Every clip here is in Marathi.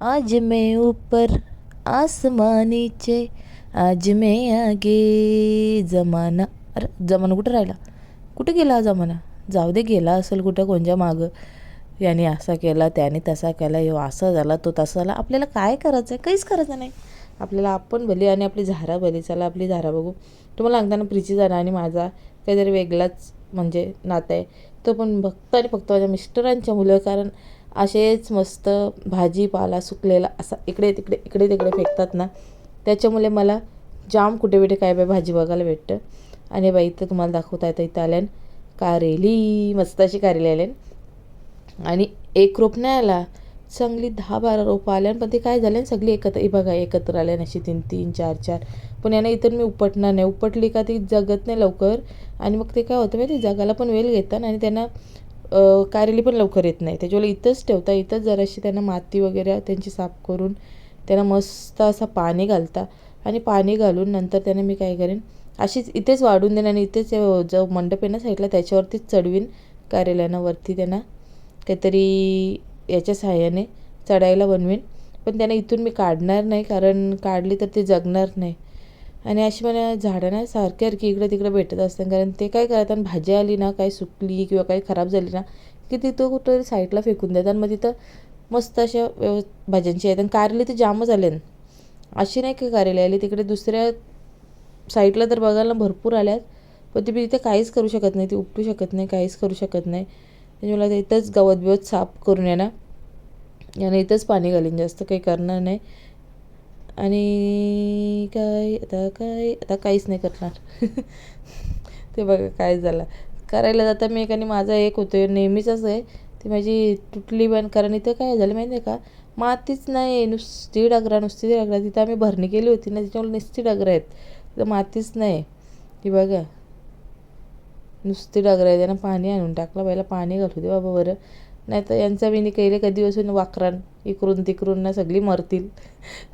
आज मैं ऊपर आसमां नीचे, आज मैं आगे जमाना. अरे जमाना कुठं राहिला, कुठे गेला हा जमाना? जाऊ दे, गेला असेल कुठं कोणच्या मागं. याने असा केला, त्याने तसा केला, यो असा झाला, तो तसा झाला. आपल्याला काय करायचं आहे? काहीच करायचं नाही. आपल्याला आपण भली आणि आपली झारा भली. चला आपली झारा बघू. तुम्हाला सांगताना प्रीची झारा आणि माझा काहीतरी वेगळाच म्हणजे नातं आहे. तो पण फक्त आणि फक्त माझ्या मिस्टरांच्या मुलं. कारण असेच मस्त भाजीपाला सुकलेला असा इकडे तिकडे इकडे तिकडे फेकतात ना, त्याच्यामुळे मला जाम कुठे बिठे काय बाय भाजी बघायला भेटतं. आणि बाई इथं तुम्हाला दाखवता येतं, इथं आल्यान कारेली, मस्त अशी कारेली आल्यान. आणि एक रोप नाही आला, चांगली 10-12 रोपं आल्यान. पण ते काय झालं, सगळी एकत्र बघा एकत्र आल्यान अशी 3-3 4-4. पण यानं इथं मी उपटणार नाही. उपटली का ती जगत नाही लवकर. आणि मग ते काय होतं माहिती, जगाला पण वेल घेतात आणि त्यांना कारेली पण लवकर येत नाही. त्याच्यामुळे इथंच ठेवता, इथंच जराशी त्यांना माती वगैरे त्यांची साफ करून त्यांना मस्त असं पाणी घालता. आणि पाणी घालून नंतर त्यांना मी काय करेन, अशीच इथेच वाढून देईन. आणि इथेच जो मंडप आहे ना साईडला, त्याच्यावरतीच चढवीन कारेल्यांना. वरती त्यांना काहीतरी याच्या सहाय्याने चढायला बनवीन. पण त्यांना इथून मी काढणार नाही, कारण काढली तर ते जगणार नाही. आणि अशी मला झाडं ना सारखी इकडे तिकडे भेटत असतात. कारण ते काय करतात, भाजी आली ना, काही सुकली किंवा काही खराब झाली ना, की तिथं कुठंतरी साईडला फेकून देतात. मग तिथं मस्त अशा भाज्यांची आहेत. आणि कारली तर जामच आले ना, अशी नाही की कारली आली. तिकडे दुसऱ्या साईडला तर बघायला भरपूर आल्यात. पण ती मी तिथे काहीच करू शकत नाही, ती उपटू शकत नाही, काहीच करू शकत नाही. म्हणजे मला इथंच गवत बिवत साफ करून येणार, यानं इथंच पाणी घालीन, जास्त काही करणार नाही. आणि आता काहीच नाही करणार. ते बघा काय झालं, करायला जाता मी एक आणि माझा एक होतो नेहमीच आहे. ती माझी तुटली पण. कारण इथं काय झालं माहिती आहे का, मातीच नाही, नुसती डगरा. तिथं आम्ही भरणी केली होती ना, त्याच्यामुळे नुसती डगरं आहेत, तिथं मातीच नाही. ती बघा नुसती डगरं आहे. त्यांना पाणी आणून टाकलं, पहिला पाणी घालू दे बाबा बरं. नाही तर यांचा मी केले कधी बसून वाकरान इकडून तिकडून ना सगळी मरतील.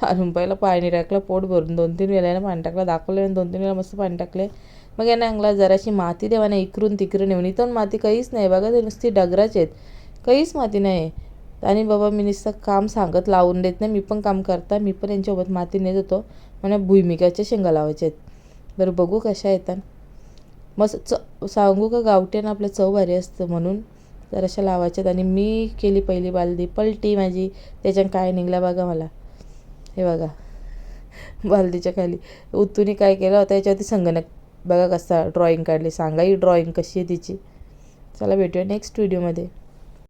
आणून पहिला पाणी टाकलं, पोट भरून 2-3 वेळेला पाणी टाकलं, दाखवलं आणि 2-3 वेळा मस्त पाणी टाकले. मग यांना अंगला जराशी माती देवा ना, इकडून तिकडून येऊन. इथून माती काहीच नाही बघा, ते नुसती डगराच आहेत, काहीच माती नाही. आणि बाबा मी नुसतं काम सांगत लावून देत नाही, मी पण काम करता. मी पण यांच्यासोबत माती नेत होतो. मला भुईमुगाच्या शेंगा लावायच्या आहेत. बरं बघू कशा येतात. मस्त सांगू का, गावठ्यानं आपलं चव भारी असतं म्हणून जराशा लावायच्यात. आणि मी केली पहिली बालदी पलटी माझी, त्याच्यानं काय निघला बघा मला. हे बघा बालदीच्या खाली उतूनी काय केलं होतं, याच्यावरती संगणक बघा कसा ड्रॉईंग काढली. सांगा ही ड्रॉईंग कशी आहे तिची. चला भेटूया नेक्स्ट व्हिडिओमध्ये.